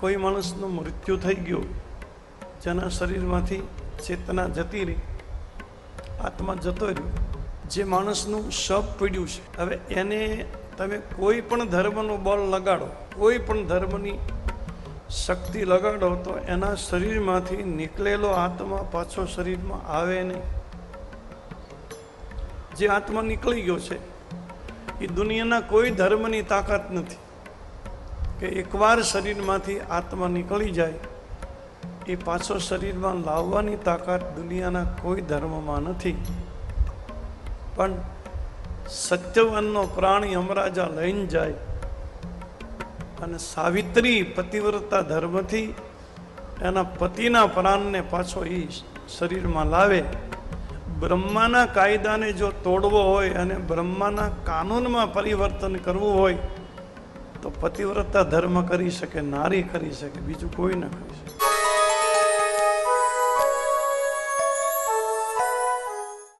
કોઈ માણસનું મૃત્યુ થઈ ગયું, જેના શરીરમાંથી ચેતના જતી રહી, આત્મા જતો રહ્યો, જે માણસનું શબ પડ્યું છે, હવે એને તમે કોઈ પણ ધર્મનું બળ લગાડો, કોઈ પણ ધર્મની શક્તિ લગાડો, તો એના શરીરમાંથી નીકળેલો આત્મા પાછો શરીરમાં આવે નહીં. જે આત્મા નીકળી ગયો છે એ દુનિયાના કોઈ ધર્મની તાકાત નથી કે એકવાર શરીરમાંથી આત્મા નીકળી જાય એ પાછો શરીરમાં લાવવાની તાકાત દુનિયાના કોઈ ધર્મમાં નથી. પણ સત્યવાનનો પ્રાણી યમરાજા લઈને જાય અને સાવિત્રી પતિવ્રતા ધર્મથી એના પતિના પ્રાણને પાછો એ શરીરમાં લાવે. બ્રહ્માના કાયદાને જો તોડવો હોય અને બ્રહ્માના કાનૂનમાં પરિવર્તન કરવું હોય તો પતિવ્રતા ધર્મ કરી શકે, નારી કરી શકે, બીજું કોઈ ન કરી શકે.